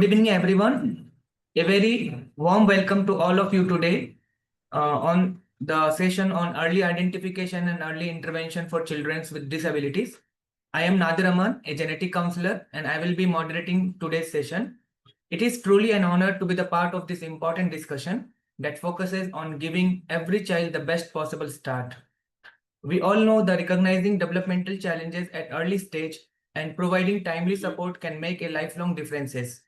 Good evening, everyone. A very warm welcome to all of you today on the session on early identification and early intervention for children with disabilities. I am Nadir Aman, a genetic counselor, and I will be moderating today's session. It is truly an honor to be the part of this important discussion that focuses on giving every child the best possible start. We all know that recognizing developmental challenges at early stage and providing timely support can make a lifelong differences,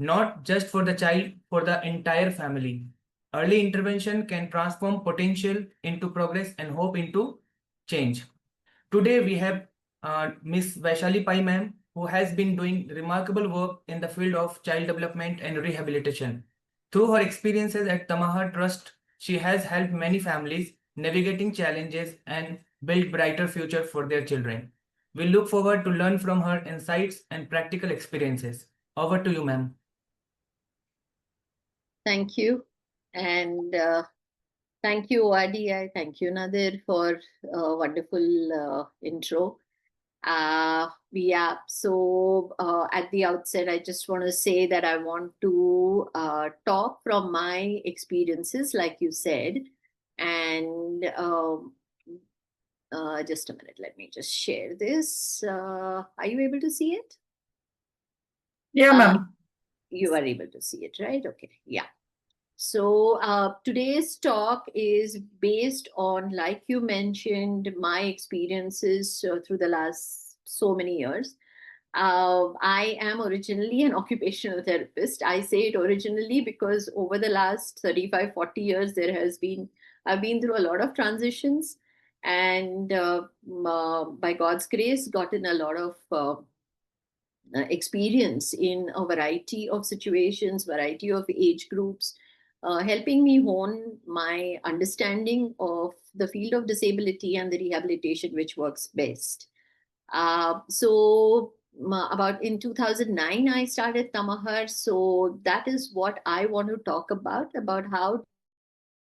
not just for the child, for the entire family. Early intervention can transform potential into progress and hope into change. Today we have Miss Vaishali Pai ma'am, who has been doing remarkable work in the field of child development and rehabilitation. Through her experiences at Tamahar Trust, she has helped many families navigating challenges and build brighter future for their children. We look forward to learn from her insights and practical experiences. Over to you, ma'am. Thank you. And thank you, ORDI. Thank you, Nadir, for a wonderful intro. So at the outset, I just want to say that I want to talk from my experiences, like you said. And just a minute, let me just share this. Are you able to see it? Yeah, ma'am. You are able to see it, right? Okay, yeah. So today's talk is based on, like you mentioned, my experiences through the last so many years. I am originally an occupational therapist. I say it originally because over the last 35, 40 years, I've been through a lot of transitions, and by God's grace, gotten a lot of experience in a variety of situations, variety of age groups, helping me hone my understanding of the field of disability and the rehabilitation which works best. About in 2009, I started Tamahar. So that is what I want to talk about how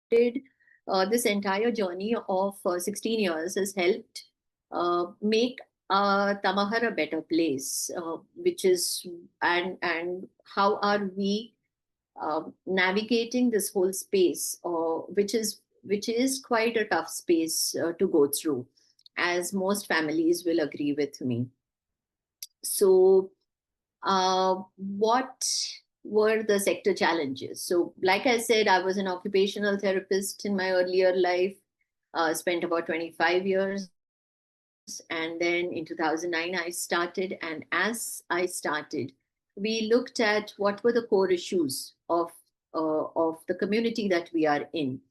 did this entire journey of 16 years has helped make Tamahar a better place, and how are we navigating this whole space, which is quite a tough space to go through, as most families will agree with me. So, what were the sector challenges? So, like I said, I was an occupational therapist in my earlier life, spent about 25 years. And then in 2009, I started. And as I started, we looked at what were the core issues of the community that we are in.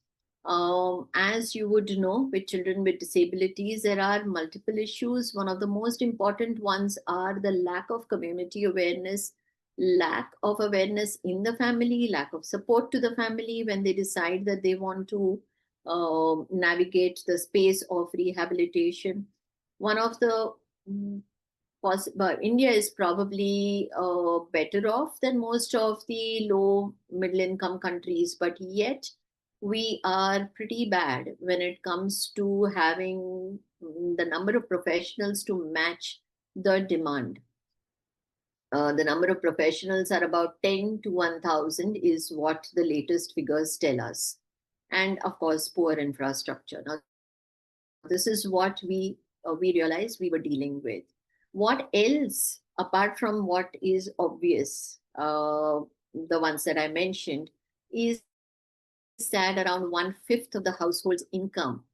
As you would know, with children with disabilities, there are multiple issues. One of the most important ones are the lack of community awareness, lack of awareness in the family, lack of support to the family when they decide that they want to navigate the space of rehabilitation. One of the India is probably better off than most of the low middle income countries, but yet we are pretty bad when it comes to having the number of professionals to match the demand. The number of professionals are about 10 to 1,000 is what the latest figures tell us. And of course, poor infrastructure. Now, this is what we realized we were dealing with. What else, apart from what is obvious, the ones that I mentioned, is that around 1/5 of the household's income,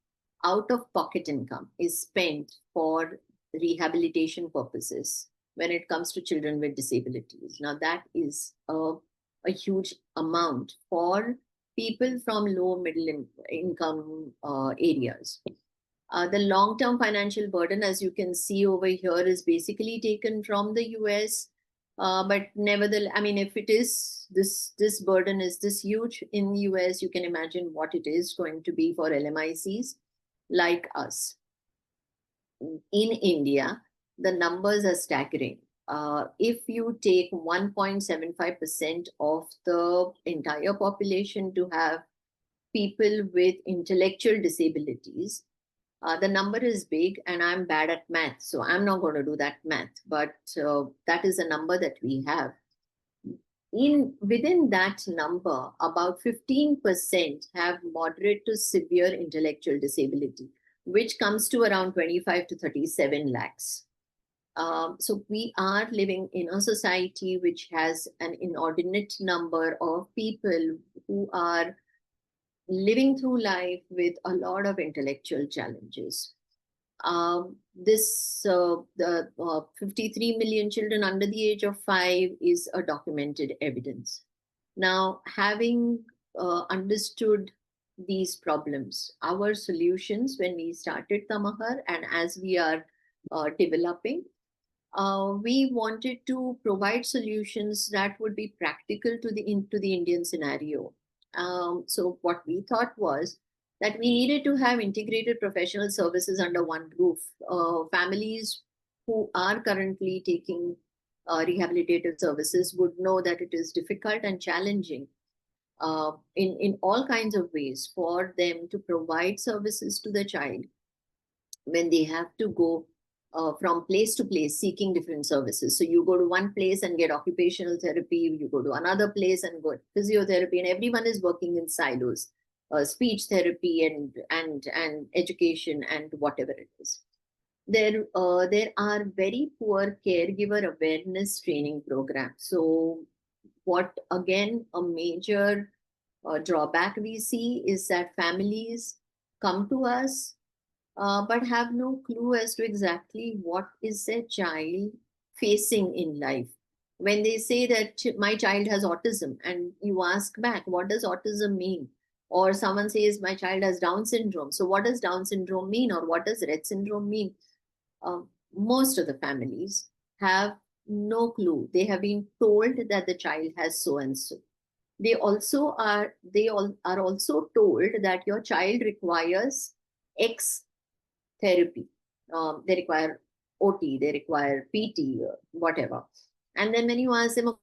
out of pocket income, is spent for rehabilitation purposes when it comes to children with disabilities. Now, that is a huge amount for people from low middle income areas. The long-term financial burden, as you can see over here, is basically taken from the US. But nevertheless, I mean, if it is this burden is this huge in the US, you can imagine what it is going to be for LMICs like us. In India, the numbers are staggering. If you take 1.75% of the entire population to have people with intellectual disabilities, the number is big, and I'm bad at math, so I'm not going to do that math, but that is a number that we have. within that number, about 15% have moderate to severe intellectual disability, which comes to around 25 to 37 lakhs. So we are living in a society which has an inordinate number of people who are living through life with a lot of intellectual challenges. The 53 million children under the age of 5 is a documented evidence. Now, having understood these problems, our solutions when we started Tamahar and as we are developing, we wanted to provide solutions that would be practical to the Indian scenario. So what we thought was that we needed to have integrated professional services under one roof. Families who are currently taking rehabilitative services would know that it is difficult and challenging in all kinds of ways for them to provide services to the child when they have to go from place to place seeking different services. So you go to one place and get occupational therapy, you go to another place and go to physiotherapy, and everyone is working in silos, speech therapy and education and whatever it is. There are very poor caregiver awareness training programs. So what again a major drawback we see is that families come to us but have no clue as to exactly what is their child facing in life. When they say that my child has autism, and you ask back, what does autism mean? Or someone says, my child has Down syndrome. So, what does Down syndrome mean? Or what does Rett syndrome mean? Most of the families have no clue. They have been told that the child has so and so. They all are also told that your child requires X therapy. They require OT, they require PT, whatever. And then when you ask them,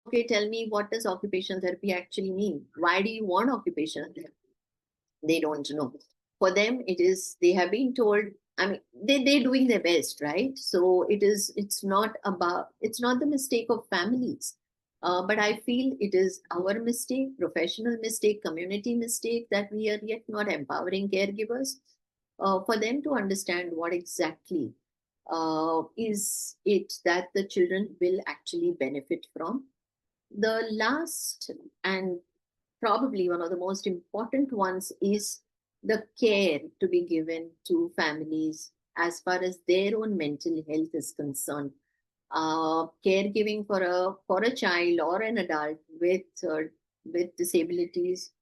okay, tell me, what does occupational therapy actually mean? Why do you want occupational therapy? They don't know. For them, it is, they have been told, I mean, they're doing their best, right? So it's not the mistake of families. But I feel it is our mistake, professional mistake, community mistake, that we are yet not empowering caregivers for them to understand what exactly is it that the children will actually benefit from. The last and probably one of the most important ones is the care to be given to families as far as their own mental health is concerned. Caregiving for a child or an adult with disabilities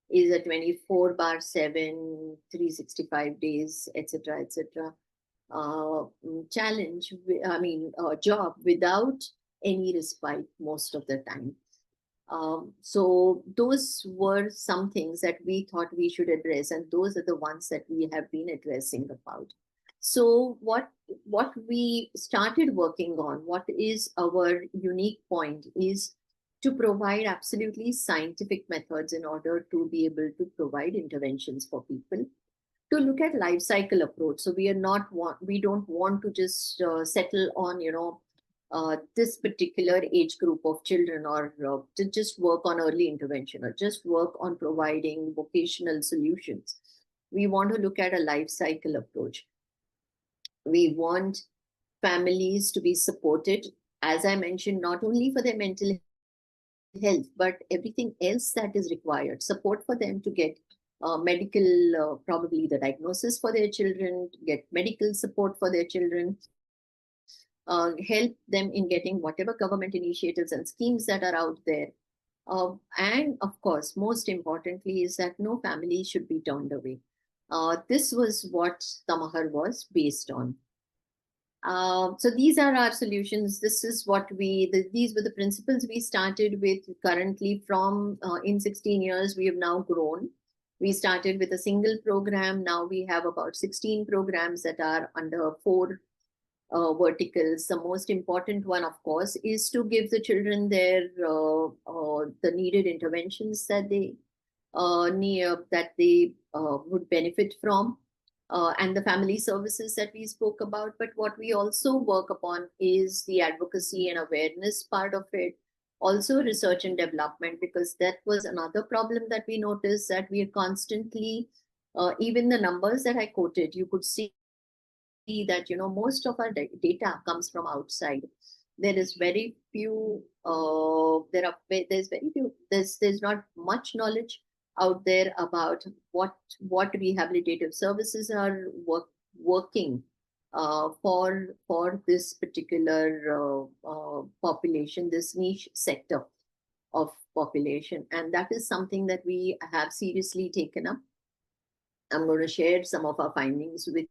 is a 24/7, 365 days, etc., etc. Challenge, job without any respite most of the time. So those were some things that we thought we should address, and those are the ones that we have been addressing about. So what we started working on, what is our unique point, is to provide absolutely scientific methods in order to be able to provide interventions for people, to look at life cycle approach. So we don't want to just settle on this particular age group of children, or to just work on early intervention, or just work on providing vocational solutions. We want to look at a life cycle approach. We want families to be supported, as I mentioned, not only for their mental health, but everything else that is required. Support for them to get medical, probably the diagnosis for their children, to get medical support for their children, help them in getting whatever government initiatives and schemes that are out there. And of course, most importantly, is that no family should be turned away. This was what Tamahar was based on. So these are our solutions. This is what these were the principles we started with. Currently, from in 16 years, we have now grown. We started with a single program. Now we have about 16 programs that are under 4 verticals. The most important one, of course, is to give the children the needed interventions that they would benefit from. And the family services that we spoke about. But what we also work upon is the advocacy and awareness part of it. Also research and development, because that was another problem that we noticed, that we are constantly, even the numbers that I quoted, you could see that, most of our data comes from outside. There is very few, there's very few, there's not much knowledge out there about what rehabilitative services are working for this particular population, this niche sector of population. And that is something that we have seriously taken up. I'm going to share some of our findings with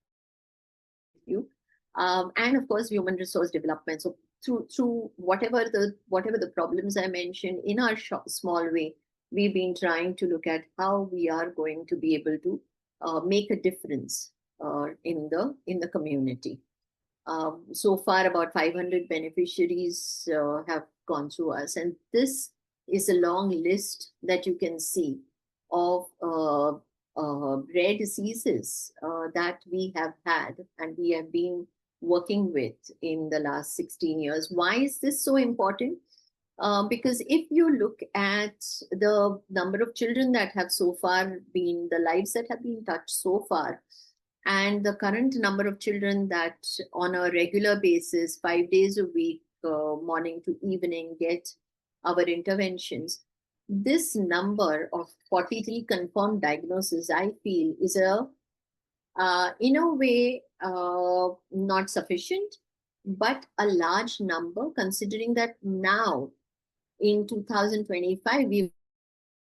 you. And of course, human resource development. So through whatever the problems I mentioned, in our small way, we've been trying to look at how we are going to be able to make a difference in the community. So far, about 500 beneficiaries have gone through us, and this is a long list that you can see of rare diseases that we have had and we have been working with in the last 16 years. Why is this so important? Because if you look at the number of children that have so far been, the lives that have been touched so far, and the current number of children that on a regular basis, 5 days a week, morning to evening, get our interventions, this number of 43 confirmed diagnoses, I feel, is in a way not sufficient, but a large number, considering that now in 2025, we've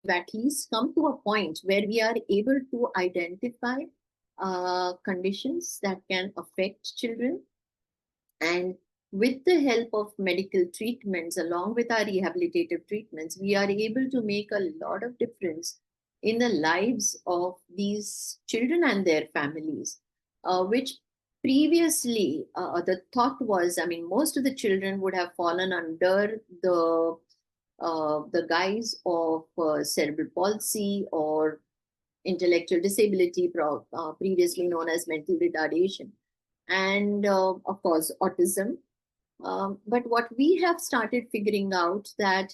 at least come to a point where we are able to identify conditions that can affect children. And with the help of medical treatments, along with our rehabilitative treatments, we are able to make a lot of difference in the lives of these children and their families, which previously the thought was, I mean, most of the children would have fallen under the guise of cerebral palsy or intellectual disability, previously known as mental retardation, and of course autism. But what we have started figuring out, that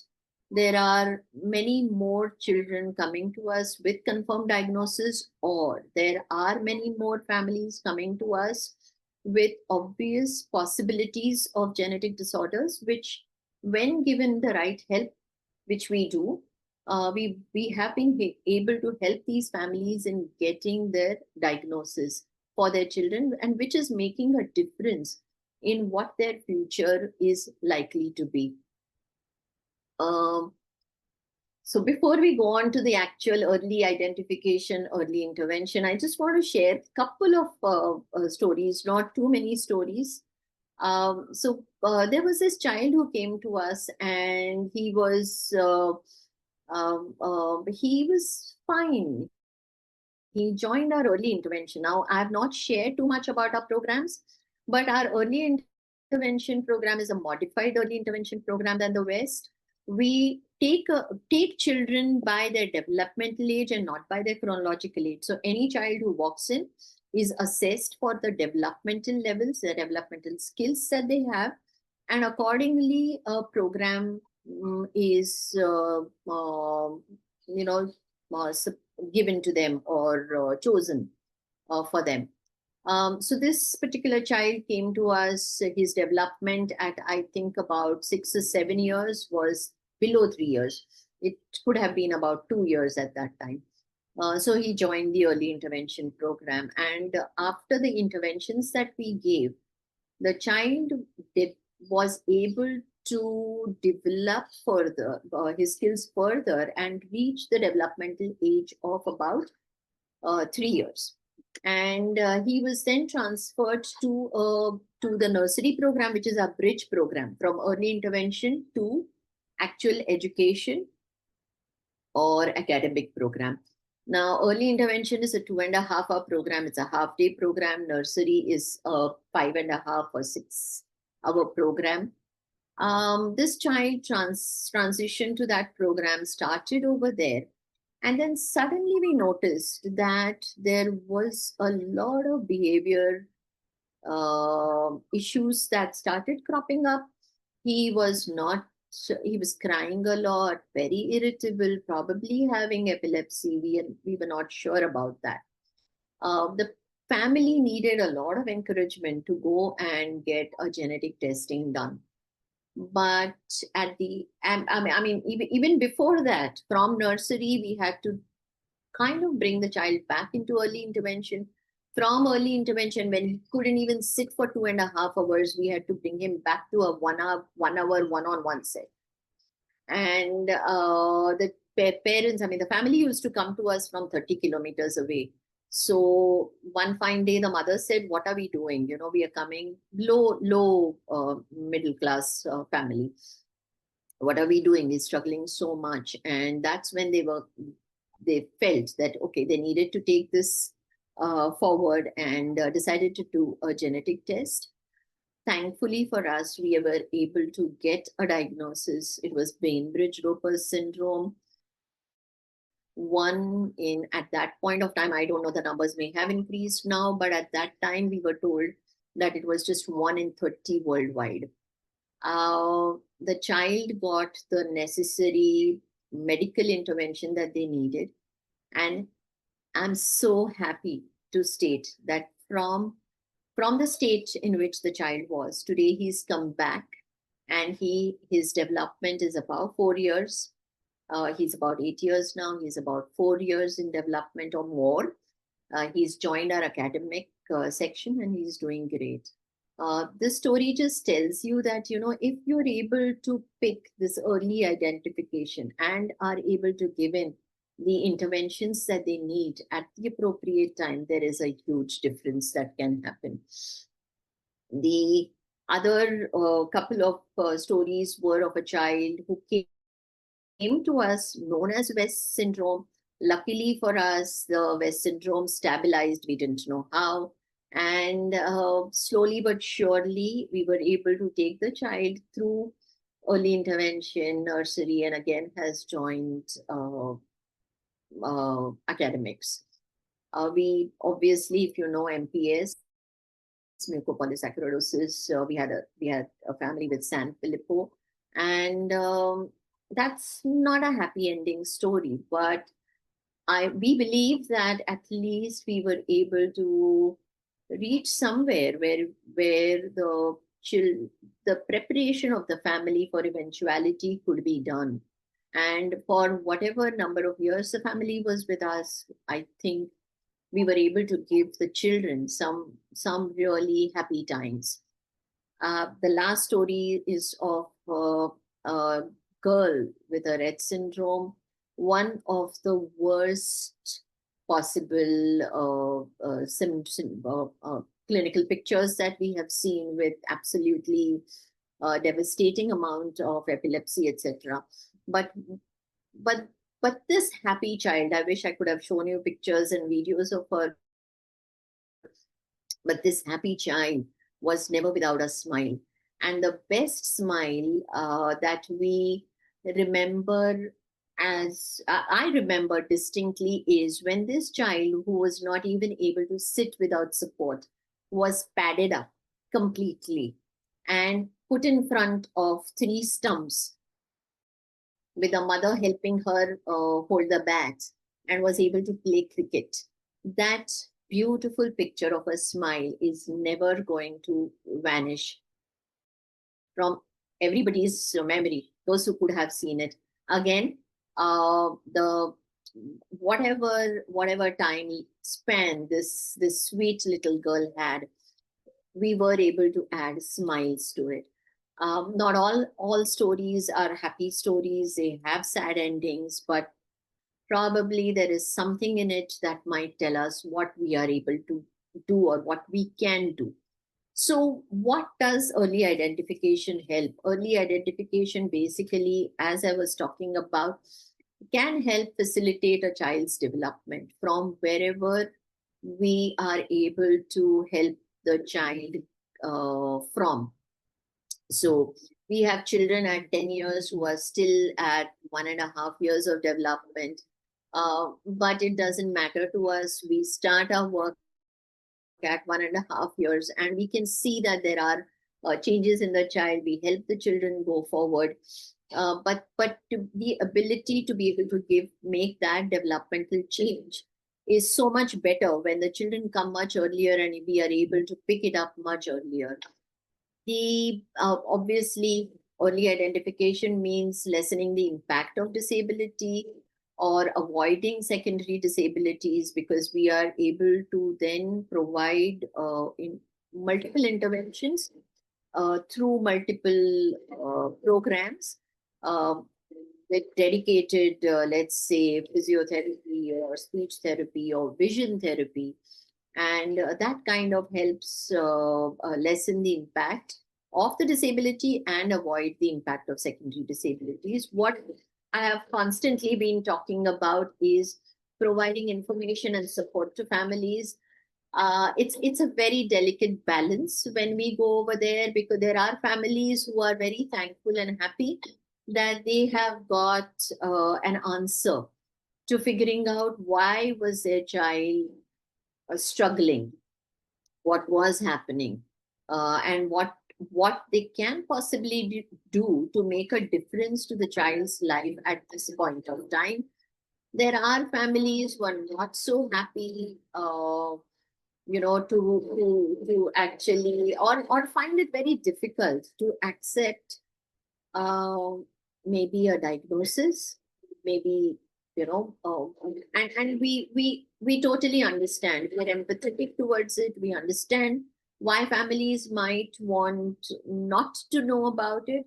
there are many more children coming to us with confirmed diagnosis, or there are many more families coming to us with obvious possibilities of genetic disorders, which, when given the right help, which we do, we have been able to help these families in getting their diagnosis for their children, and which is making a difference in what their future is likely to be. So before we go on to the actual early identification, early intervention, I just want to share a couple of stories, not too many stories. So there was this child who came to us, and he was fine. He joined our early intervention. Now, I have not shared too much about our programs, but our early intervention program is a modified early intervention program than the West. We take children by their developmental age and not by their chronological age. So any child who walks in is assessed for the developmental levels, the developmental skills that they have, and accordingly, a program is given to them or chosen for them. So this particular child came to us, his development at, I think, about 6 or 7 years was below 3 years. It could have been about 2 years at that time. So he joined the early intervention program. And after the interventions that we gave, the child was able to develop further, his skills further, and reach the developmental age of about 3 years. And he was then transferred to the nursery program, which is a bridge program from early intervention to actual education or academic program. Now, early intervention is a 2.5 hour program. It's a half-day program. Nursery is a 5.5 or 6 hour program. This child transition to that program started over there. And then suddenly we noticed that there was a lot of behavior issues that started cropping up. He was not he was crying a lot, very irritable, probably having epilepsy. We were not sure about that. The family needed a lot of encouragement to go and get a genetic testing done. But at the, I mean, even before that, from nursery, we had to kind of bring the child back into early intervention. From early intervention, when he couldn't even sit for 2.5 hours, we had to bring him back to a 1 hour one-on-one set. And the parents, I mean, the family used to come to us from 30 kilometers away. So one fine day, the mother said, "What are we doing? You know, we are coming low middle class family. What are we doing? We're struggling so much." And that's when they felt that, okay, they needed to take this forward, and decided to do a genetic test. Thankfully for us, we were able to get a diagnosis. It was Bainbridge-Roper syndrome. At that point of time, I don't know, the numbers may have increased now, but at that time we were told that it was just 1 in 30 worldwide. The child got the necessary medical intervention that they needed. And I'm so happy to state that from the state in which the child was, today he's come back, and his development is about 4 years. He's about 8 years now. He's about 4 years in development or more. He's joined our academic section, and he's doing great. This story just tells you that, you know, if you're able to pick this early identification and are able to give in the interventions that they need at the appropriate time, there is a huge difference that can happen. The other couple of stories were of a child who came to us known as West syndrome. Luckily for us, the West syndrome stabilized. We didn't know how. And slowly but surely, we were able to take the child through early intervention, nursery, and again has joined academics. We obviously, if you know MPS, mucopolysaccharidosis, we had a family with San Filippo, and that's not a happy ending story, but we believe that at least we were able to reach somewhere where the preparation of the family for eventuality could be done. And for whatever number of years the family was with us, I think we were able to give the children some really happy times. The last story is of a girl with a Rett syndrome, one of the worst possible clinical pictures that we have seen, with absolutely devastating amount of epilepsy, etc. But this happy child, I wish I could have shown you pictures and videos of her. But this happy child was never without a smile. And the best smile that we remember, as I remember distinctly, is when this child, who was not even able to sit without support, was padded up completely and put in front of 3 stumps, with a mother helping her hold the bat, and was able to play cricket. That beautiful picture of a smile is never going to vanish from everybody's memory, those who could have seen it. Again, the whatever time span this sweet little girl had, we were able to add smiles to it. Not all stories are happy stories. They have sad endings, but probably there is something in it that might tell us what we are able to do or what we can do. So what does early identification help? Early identification, basically, as I was talking about, can help facilitate a child's development from wherever we are able to help the child from. So we have children at 10 years who are still at 1.5 years of development. But it doesn't matter to us. We start our work at 1.5 years, and we can see that there are changes in the child. We help the children go forward. but the ability to be able to make that developmental change is so much better when the children come much earlier and we are able to pick it up much earlier. The obviously early identification means lessening the impact of disability or avoiding secondary disabilities, because we are able to then provide in multiple interventions through multiple programs uh, with dedicated, let's say, physiotherapy or speech therapy or vision therapy. And that kind of helps lessen the impact of the disability and avoid the impact of secondary disabilities. What I have constantly been talking about is providing information and support to families. It's a very delicate balance when we go over there, because there are families who are very thankful and happy that they have got an answer to figuring out why was their child struggling, what was happening, and what they can possibly do to make a difference to the child's life at this point of time. There are families who are not so happy, to actually, or find it very difficult to accept uh, maybe a diagnosis, maybe, and we totally understand. We're empathetic towards it. We understand why families might want not to know about it.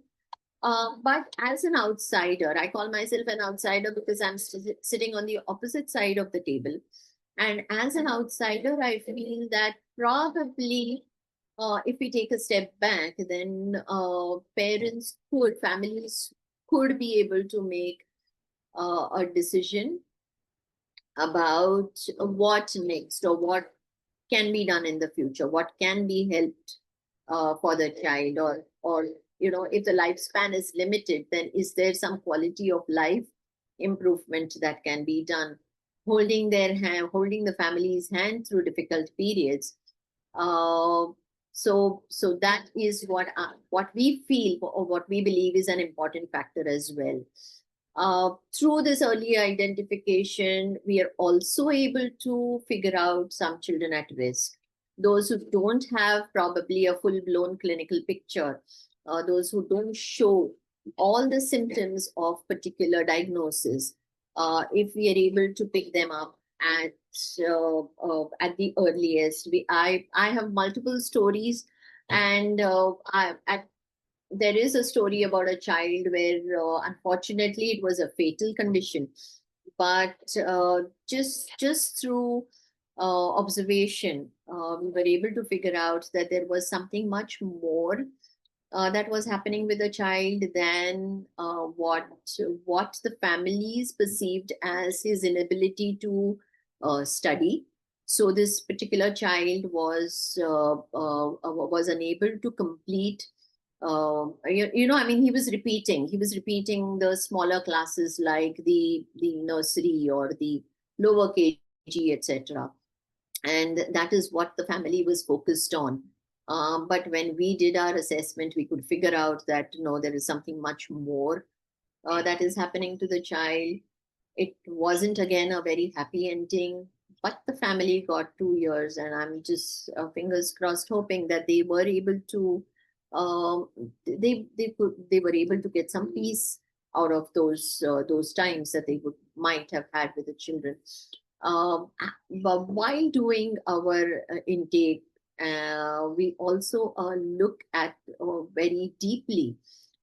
But as an outsider, I call myself an outsider because I'm sitting on the opposite side of the table. And as an outsider, I feel that probably if we take a step back, then families could be able to make a decision about what next, or what can be done in the future, what can be helped for the child, or if the lifespan is limited, then is there some quality of life improvement that can be done, holding their hand, holding the family's hand through difficult periods. uh, so that is what we feel, or what we believe is an important factor as well. Through this early identification, we are also able to figure out some children at risk, those who don't have probably a full-blown clinical picture, those who don't show all the symptoms of particular diagnosis. If we are able to pick them up at the earliest, I have multiple stories, and there is a story about a child where unfortunately it was a fatal condition, but just through observation, we were able to figure out that there was something much more that was happening with the child than what the families perceived as his inability to study. So this particular child was unable to complete. I mean, he was repeating the smaller classes, like the nursery or the lower KG, etc. And that is what the family was focused on. But when we did our assessment, we could figure out that no, there is something much more that is happening to the child. It wasn't again a very happy ending, but the family got 2 years, and I'm just fingers crossed, hoping that they were able to um, they were able to get some peace out of those times that they might have had with the children. But while doing our intake, we also look at very deeply,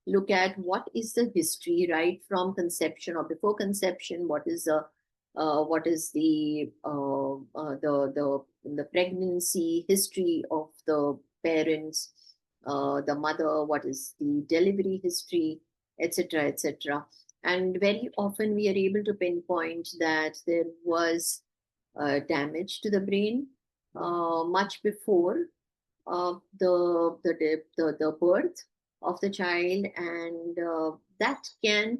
look at what is the history right from conception or before conception. What is the pregnancy history of the parents, the mother, what is the delivery history, etc., etc. And very often we are able to pinpoint that there was damage to the brain much before the birth of the child, and that can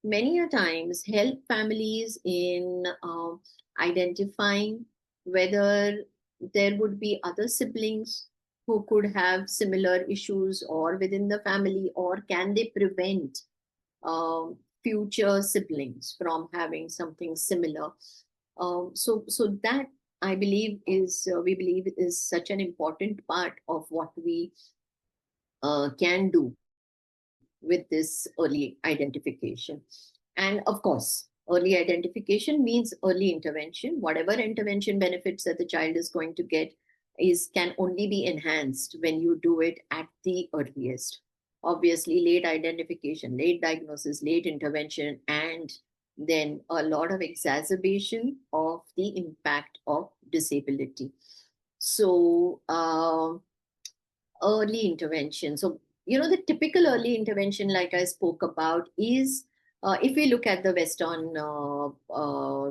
many a times help families in identifying whether there would be other siblings who could have similar issues or within the family, or can they prevent future siblings from having something similar. So that I believe is we believe is such an important part of what we can do with this early identification. And of course, early identification means early intervention. Whatever intervention benefits that the child is going to get is can only be enhanced when you do it at the earliest. Obviously, late identification, late diagnosis, late intervention, and then a lot of exacerbation of the impact of disability. So, early intervention. So, the typical early intervention, like I spoke about, is if we look at the Western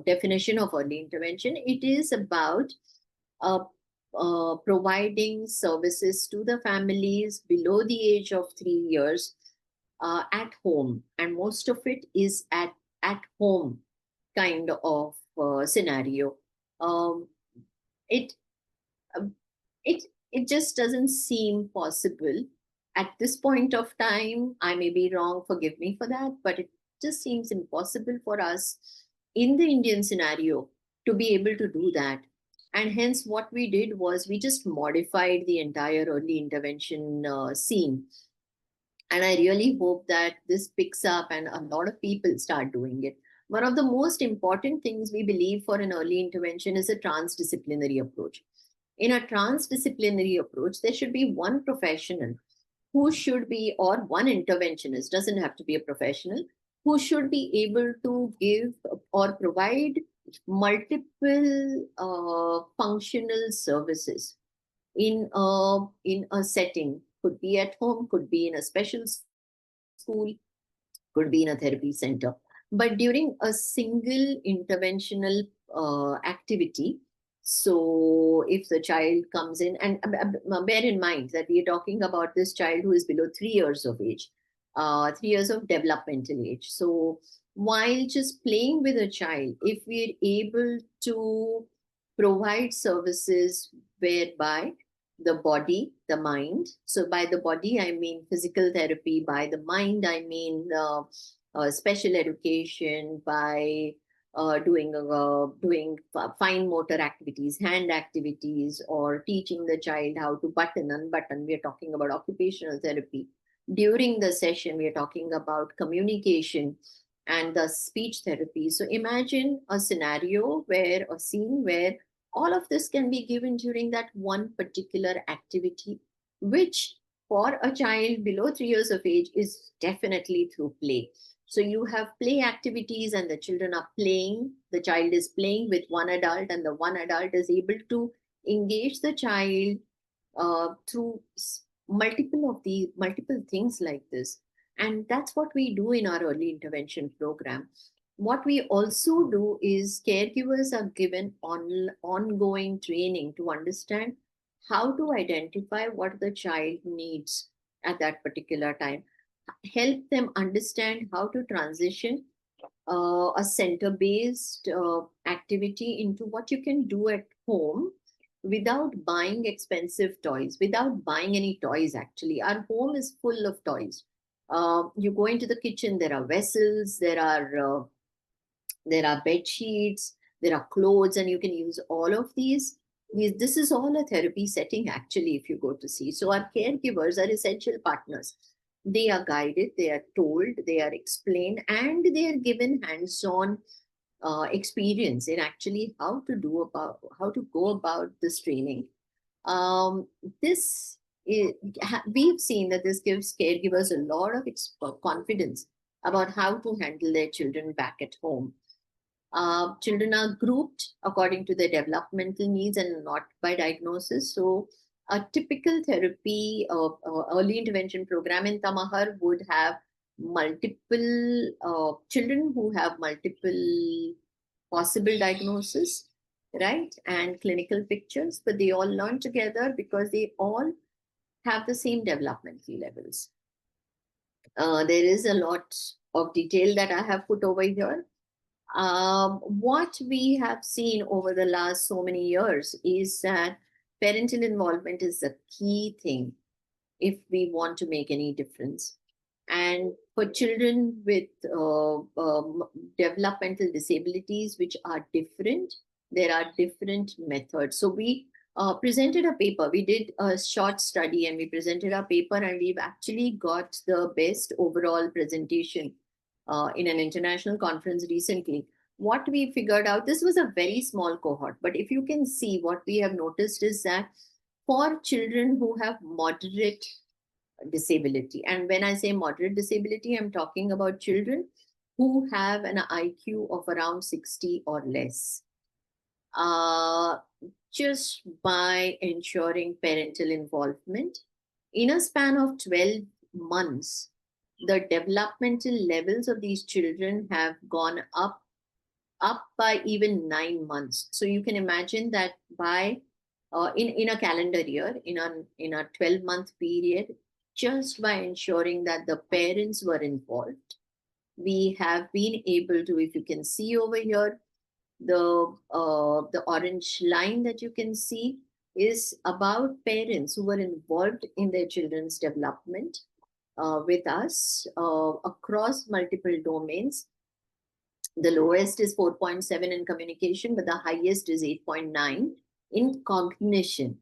definition of early intervention, it is about uh, providing services to the families below the age of 3 years at home. And most of it is at home kind of scenario. Um, it um, it it just doesn't seem possible at this point of time. I may be wrong, forgive me for that, but it just seems impossible for us in the Indian scenario to be able to do that. And hence what we did was we just modified the entire early intervention scene. And I really hope that this picks up and a lot of people start doing it. One of the most important things we believe for an early intervention is a transdisciplinary approach. In a transdisciplinary approach, there should be one professional who should be, or one interventionist, doesn't have to be a professional, who should be able to give or provide multiple functional services in a setting. Could be at home, could be in a special school, could be in a therapy center. But during a single interventional activity, so if the child comes in, and bear in mind that we are talking about this child who is below 3 years of age, 3 years of developmental age. So while just playing with a child, if we're able to provide services whereby the body, the mind. So by the body, I mean physical therapy. By the mind, I mean special education. By doing fine motor activities, hand activities, or teaching the child how to button, unbutton. We are talking about occupational therapy. During the session, we are talking about communication and the speech therapy. So imagine a scenario where a scene where all of this can be given during that one particular activity, which for a child below 3 years of age is definitely through play. So you have play activities and the children are playing, the child is playing with one adult, and the one adult is able to engage the child through multiple things like this. And that's what we do in our early intervention program. What we also do is caregivers are given ongoing training to understand how to identify what the child needs at that particular time, help them understand how to transition a center based activity into what you can do at home without buying expensive toys, without buying any toys. Actually, our home is full of toys. You go into the kitchen, there are vessels, there are bed sheets, there are clothes, and you can use all of these. This is all a therapy setting, actually, if you go to see. So, our caregivers are essential partners. They are guided, they are told, they are explained, and they are given hands on experience in actually how to go about this training. Um, this we've seen that this gives caregivers a lot of confidence about how to handle their children back at home. Children are grouped according to their developmental needs and not by diagnosis. So, a typical therapy early intervention program in Tamahar would have multiple children who have multiple possible diagnosis, right? And clinical pictures, but they all learn together because they all have the same developmental levels. There is a lot of detail that I have put over here. What we have seen over the last so many years is that parental involvement is the key thing if we want to make any difference. And for children with developmental disabilities, which are different, there are different methods. So we presented a paper. We did a short study and we presented our paper, and we've actually got the best overall presentation in an international conference recently. What we figured out, this was a very small cohort, but if you can see, what we have noticed is that for children who have moderate disability, and when I say moderate disability, I'm talking about children who have an IQ of around 60 or less. Just by ensuring parental involvement, in a span of 12 months, the developmental levels of these children have gone up by even 9 months. So you can imagine that by in a calendar year, in a 12-month period, just by ensuring that the parents were involved, we have been able to, if you can see over here, the orange line that you can see is about parents who were involved in their children's development with us across multiple domains. The lowest is 4.7 in communication, but the highest is 8.9 in cognition.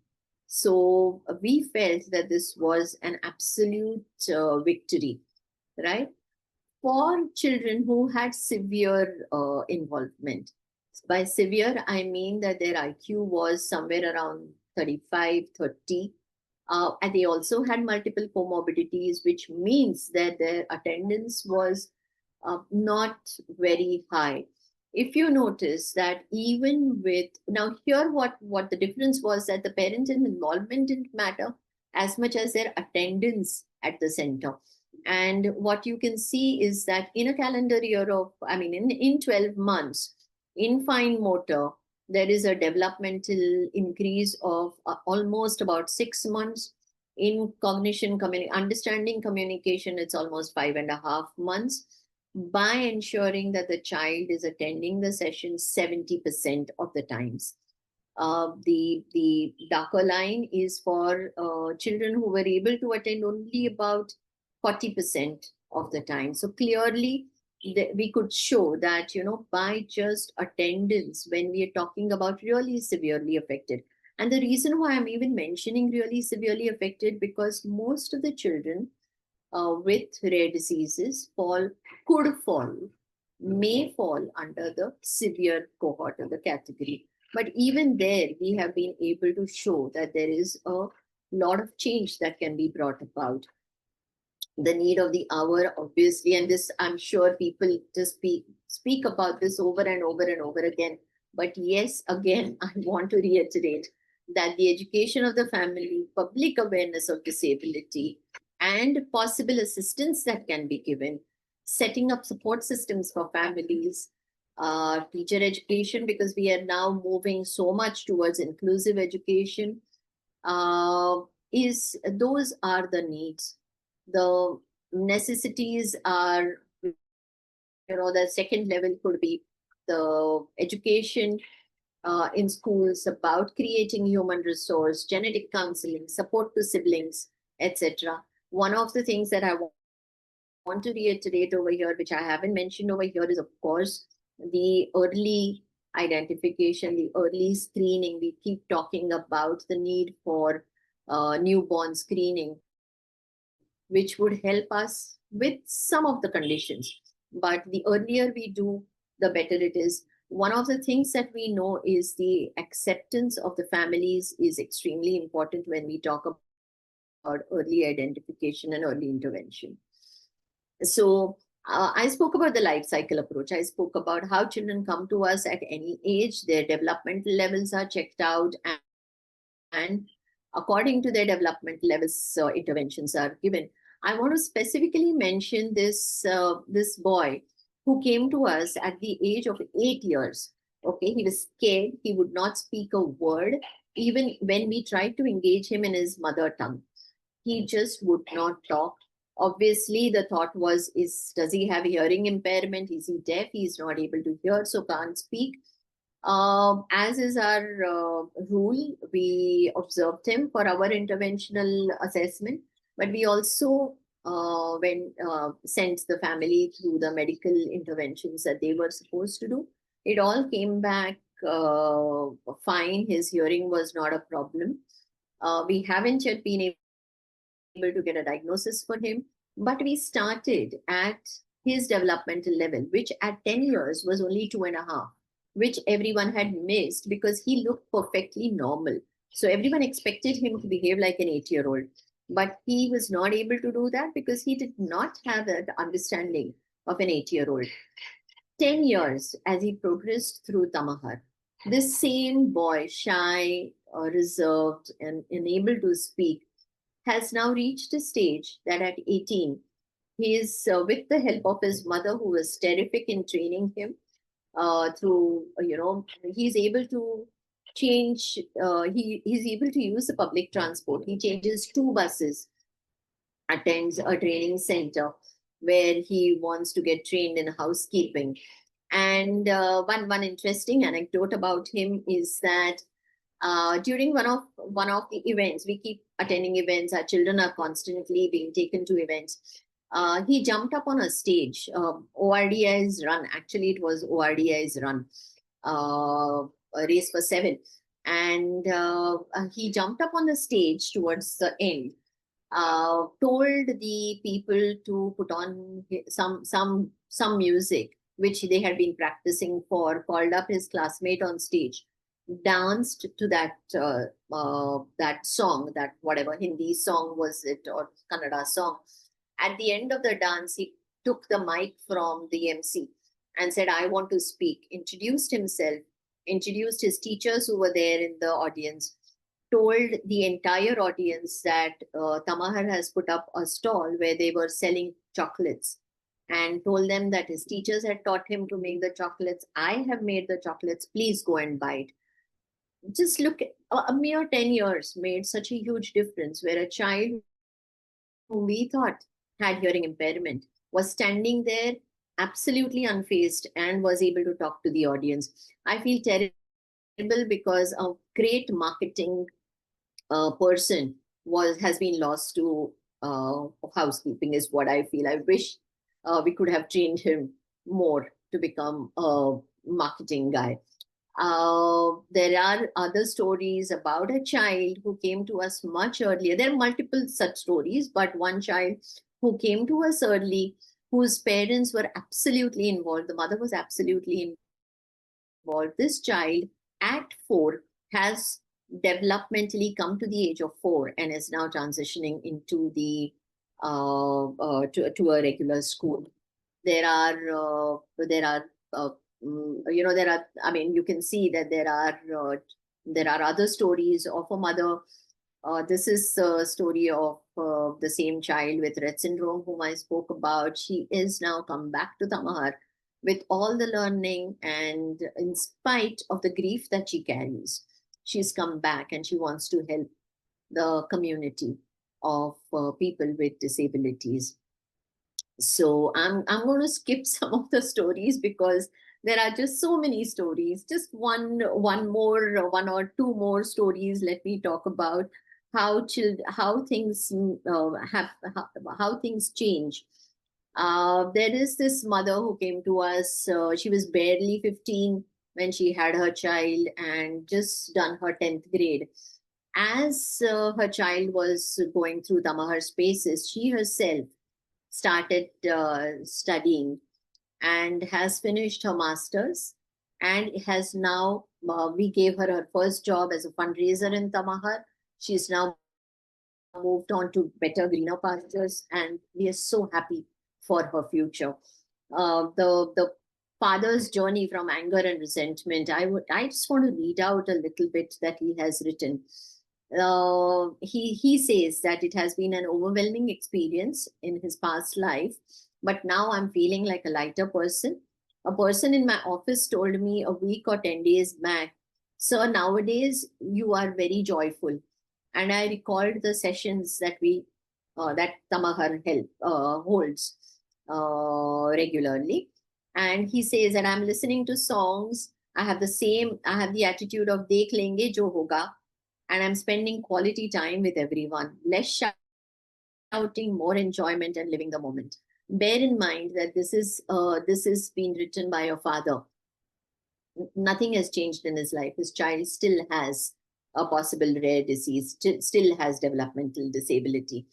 So we felt that this was an absolute victory, right? For children who had severe involvement. By severe, I mean that their IQ was somewhere around 35, 30. And they also had multiple comorbidities, which means that their attendance was not very high. If you notice that even with, now here what the difference was, that the parental involvement didn't matter as much as their attendance at the center. And what you can see is that in a calendar year of, I mean, in 12 months, in fine motor, there is a developmental increase of almost about 6 months. In cognition, understanding communication, it's almost 5.5 months, by ensuring that the child is attending the session 70% of the times. The darker line is for children who were able to attend only about 40% of the time. So clearly, we could show that, by just attendance, when we are talking about really severely affected. And the reason why I'm even mentioning really severely affected, because most of the children with rare diseases may fall under the severe cohort of the category. But even there, we have been able to show that there is a lot of change that can be brought about. The need of the hour, obviously, and this, I'm sure people just speak about this over and over and over again. But yes, again, I want to reiterate that the education of the family, public awareness of disability, and possible assistance that can be given, setting up support systems for families, teacher education, because we are now moving so much towards inclusive education, those are the needs. The necessities are, the second level could be the education in schools about creating human resource, genetic counseling, support to siblings, etc. One of the things that I want to reiterate over here, which I haven't mentioned over here, is of course the early identification, the early screening. We keep talking about the need for newborn screening, which would help us with some of the conditions. But the earlier we do, the better it is. One of the things that we know is the acceptance of the families is extremely important when we talk about early identification and early intervention. So I spoke about the life cycle approach. I spoke about how children come to us at any age, their developmental levels are checked out, and according to their developmental levels, interventions are given. I want to specifically mention this boy who came to us at the age of 8 years. Okay, he was scared. He would not speak a word, even when we tried to engage him in his mother tongue. He just would not talk. Obviously, the thought was, does he have hearing impairment? Is he deaf? He's not able to hear, so can't speak. As is our rule, we observed him for our interventional assessment, but we also sent the family through the medical interventions that they were supposed to do. It all came back fine. His hearing was not a problem. We haven't yet been able to get a diagnosis for him, but we started at his developmental level, which at 10 years was only 2.5, which everyone had missed because he looked perfectly normal. So everyone expected him to behave like an 8-year-old, but he was not able to do that because he did not have that understanding of an 8-year-old. 10 years as he progressed through Tamahar, this same boy, shy, reserved, and unable to speak, has now reached a stage that at 18, he is, with the help of his mother, who was terrific in training him through, he's able to change, he's able to use the public transport. He changes 2 buses, attends a training center where he wants to get trained in housekeeping. And one interesting anecdote about him is that during one of the events, we keep attending events. Our children are constantly being taken to events. He jumped up on a stage. ORDI's run. Actually, it was ORDI's run. A race for 7, and he jumped up on the stage towards the end. Told the people to put on some music which they had been practicing for. Called up his classmate on stage, danced to that song, that whatever Hindi song was it or Kannada song. At the end of the dance, he took the mic from the MC and said, "I want to speak." Introduced himself, introduced his teachers who were there in the audience, told the entire audience that Tamahar has put up a stall where they were selling chocolates, and told them that his teachers had taught him to make the chocolates. "I have made the chocolates. Please go and buy it." Just look at a mere 10 years made such a huge difference, where a child whom we thought had hearing impairment was standing there absolutely unfazed and was able to talk to the audience. I feel terrible because a great marketing person has been lost to housekeeping, is what I feel. I wish we could have trained him more to become a marketing guy. There are other stories about a child who came to us much earlier. There are multiple such stories, but one child who came to us early, whose parents were absolutely involved. The mother was absolutely involved. This child at 4 has developmentally come to the age of 4 and is now transitioning into the to a regular school. There are I mean, you can see that there are other stories of a mother. This is a story of the same child with Rett syndrome whom I spoke about. She is now come back to Tamahar with all the learning, and in spite of the grief that she carries, she's come back and she wants to help the community of people with disabilities. So I'm going to skip some of the stories because there are just so many stories. Just one or two more stories. Let me talk about how things how things change. There is this mother who came to us. She was barely 15 when she had her child and just done her 10th grade. As her child was going through Tamahar spaces, she herself started studying and has finished her master's, and has now, we gave her her first job as a fundraiser in Tamahar. She's now moved on to better, greener pastures, and we are so happy for her future. The father's journey from anger and resentment. I just want to read out a little bit that he has written. He says that it has been an overwhelming experience in his past life, but now I'm feeling like a lighter person. A person in my office told me a week or 10 days back, "Sir, nowadays you are very joyful." And I recalled the sessions that that Tamahar holds regularly. And he says that I'm listening to songs. I have the attitude of dekh lenge jo hoga, and I'm spending quality time with everyone. Less outing, more enjoyment, and living the moment. Bear in mind that this is being written by your father. Nothing has changed in his life. His child still has a possible rare disease, still has developmental disability.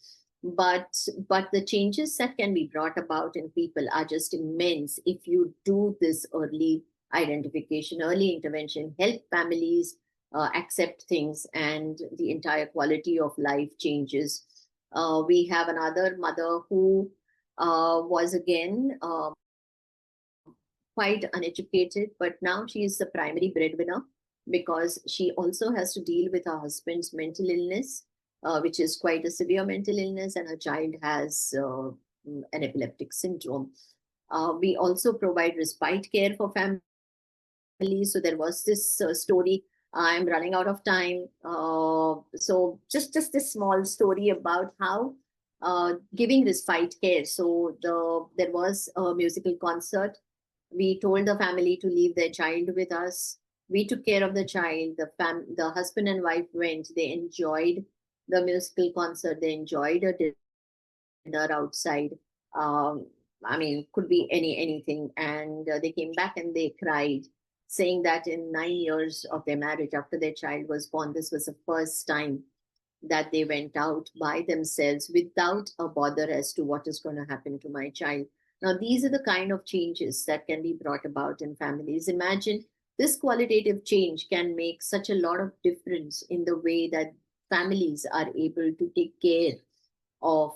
But the changes that can be brought about in people are just immense if you do this early identification, early intervention, help families accept things, and the entire quality of life changes. We have another mother who was again quite uneducated, but now she is the primary breadwinner because she also has to deal with her husband's mental illness, which is quite a severe mental illness, and her child has an epileptic syndrome. We also provide respite care for families. So there was this story. I'm running out of time. So just this small story about how giving respite care. So there was a musical concert. We told the family to leave their child with us. We took care of the child. The husband and wife went. They enjoyed the musical concert. They enjoyed a dinner outside. Um, I mean, could be anything. And they came back and they cried, saying that in 9 years of their marriage, after their child was born, this was the first time that they went out by themselves without a bother as to what is going to happen to my child. Now, these are the kind of changes that can be brought about in families. Imagine this qualitative change can make such a lot of difference in the way that families are able to take care of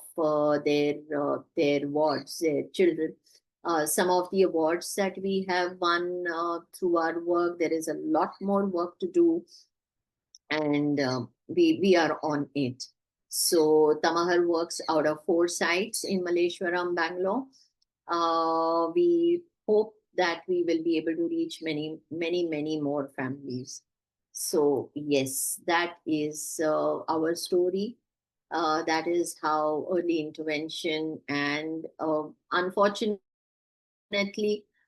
their wards, their children. Some of the awards that we have won through our work, there is a lot more work to do, and we are on it. So Tamahar works out of 4 sites in Malleshwaram, Bangalore. We hope that we will be able to reach many more families. So yes, that is our story. That is how early intervention, and unfortunately,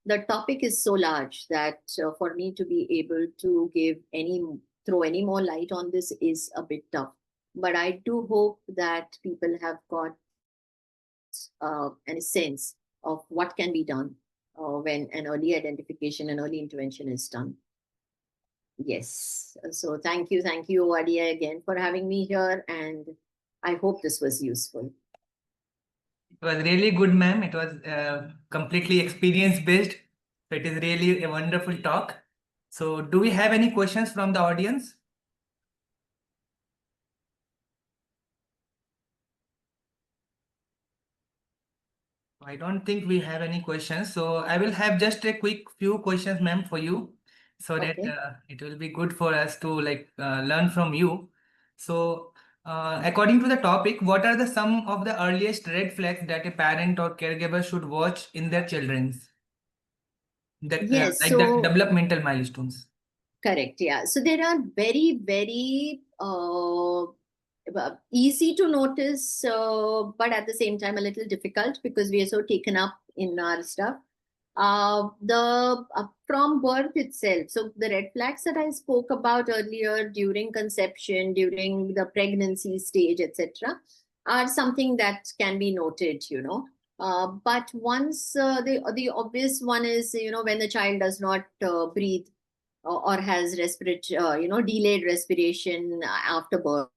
the topic is so large that for me to be able to throw any more light on this is a bit tough. But I do hope that people have got a sense of what can be done when an early identification and early intervention is done. Yes. So thank you, ORDI, again for having me here, and I hope this was useful. It was really good, ma'am. It was completely experience based. So it is really a wonderful talk. So do we have any questions from the audience? I don't think we have any questions. So I will have just a quick few questions, ma'am, for you, so that Okay. it will be good for us to learn from you. So according to the topic, what are the some of the earliest red flags that a parent or caregiver should watch in their children's? That Yes. like the So developmental milestones. correct. Yeah. So there are very easy to notice, but at the same time a little difficult because we are so taken up in our stuff. The From birth itself. So the red flags that I spoke about earlier during conception, during the pregnancy stage, etc., are something that can be noted. But once the obvious one is when the child does not breathe or has respiratory delayed respiration after birth.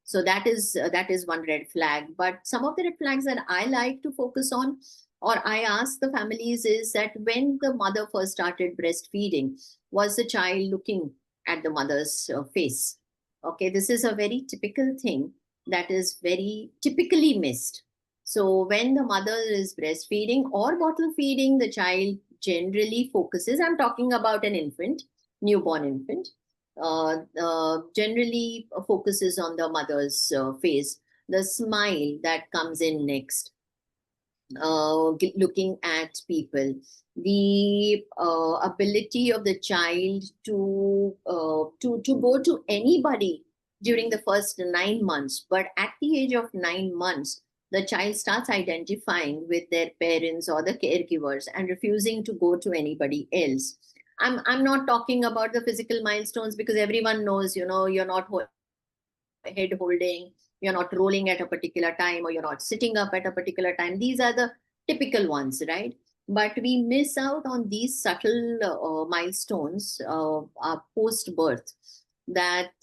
So that is one red flag. But some of the red flags that I like to focus on, or I ask the families, is that when the mother first started breastfeeding, was the child looking at the mother's face? Okay, this is a very typical thing that is very typically missed. So when the mother is breastfeeding or bottle feeding, the child generally focuses, I'm talking about an infant, newborn infant, generally focuses on the mother's face, the smile that comes in next, looking at people, the ability of the child to go to anybody during the first 9 months. But at the age of 9 months, the child starts identifying with their parents or the caregivers and refusing to go to anybody else. I'm not talking about the physical milestones because everyone knows, you're not head holding, you're not rolling at a particular time, or you're not sitting up at a particular time. These are the typical ones, right? But we miss out on these subtle milestones post birth that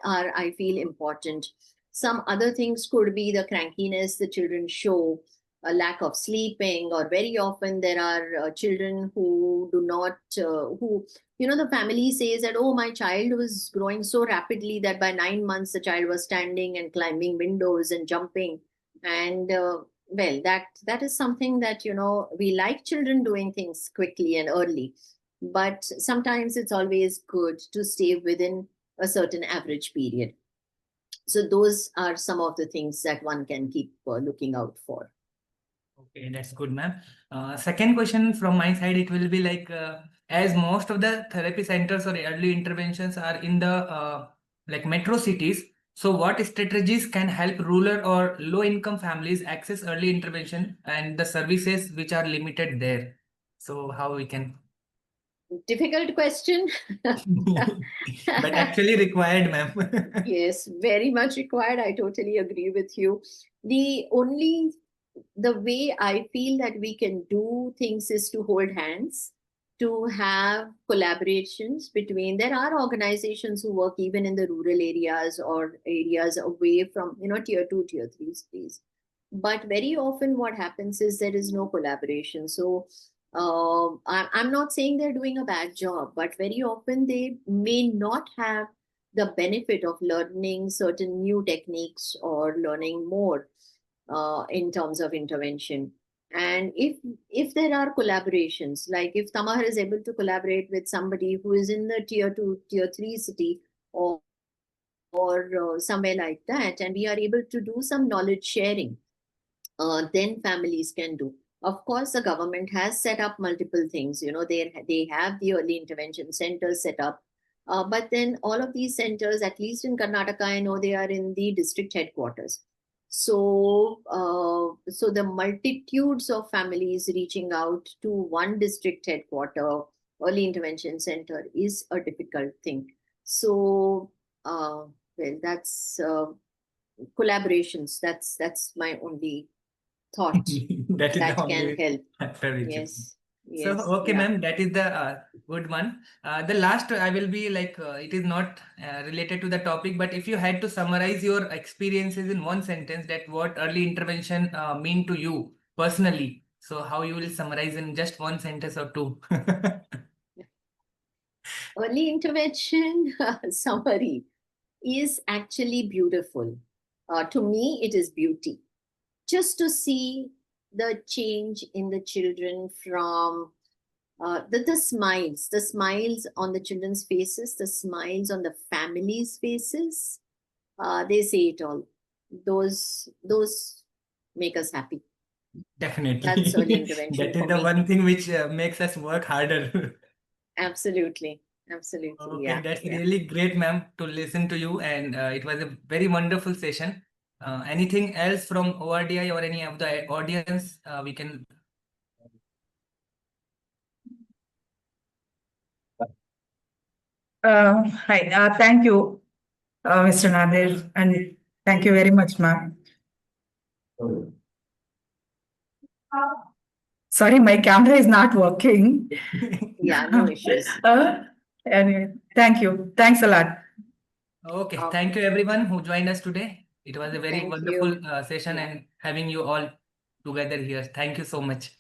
are, I feel, important. Some other things could be the crankiness the children show, a lack of sleeping, or very often there are children who do not who, the family says that, oh, my child was growing so rapidly that by 9 months the child was standing and climbing windows and jumping. And well, that is something that, we like children doing things quickly and early, but sometimes it's always good to stay within a certain average period. So those are some of the things that one can keep looking out for. Okay, that's good, ma'am. Second question from my side, it will be like, as most of the therapy centers or early interventions are in the like metro cities, so what strategies can help rural or low income families access early intervention and the services which are limited there? So how we can Difficult question. but actually required, ma'am. Yes, very much required. I totally agree with you. The way I feel that we can do things is to hold hands, to have collaborations between. There are organizations who work even in the rural areas or areas away from, tier 2, tier 3 cities. But very often what happens is there is no collaboration. So I'm not saying they're doing a bad job, but very often they may not have the benefit of learning certain new techniques or learning more in terms of intervention. And if there are collaborations, like if Tamahar is able to collaborate with somebody who is in the tier 2, tier 3 city, or somewhere like that, and we are able to do some knowledge sharing, then families can do. Of course, the government has set up multiple things. They have the early intervention centers set up, but then all of these centers, at least in Karnataka, I know they are in the district headquarters. So, so the multitudes of families reaching out to one district headquarter early intervention center is a difficult thing. So, well, that's collaborations. That's my only thought That is the that can only help. factor which Yes. So, Yes. okay, Yeah. ma'am, that is the good one. The last, I will be like, it is not related to the topic, but if you had to summarize your experiences in one sentence, that what early intervention mean to you personally. So, how you will summarize in just one sentence or two? Early intervention summary is actually beautiful. To me, it is beauty. Just to see the change in the children from the smiles on the children's faces, the smiles on the families' faces, they say it all. Those make us happy. Definitely. That's early intervention That is for the me. one thing which makes us work harder. Absolutely. Absolutely. Okay, that's Yeah. really great, ma'am, to listen to you, and it was a very wonderful session. Anything else from ORDI or any of the audience we can? Hi, thank you, Mr. Nadir, and thank you very much, ma'am. Sorry, my camera is not working. Yeah, no issues. Anyway, thank you. Thanks a lot. Okay, Okay. thank you everyone who joined us today. It was a very Thank wonderful you. session Yeah. and having you all together here. Thank you so much.